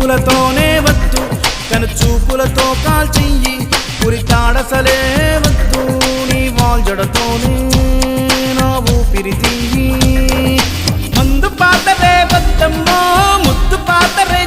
చూపులతోనే వద్దు కను చూపులతో కాల్చెయ్యి ఉరితాడసలే వద్దు నీ వాల్జడతోనే నా ఊపిరి తీయి మందు పాతరే వద్దమ్మో ముద్దు పాతరే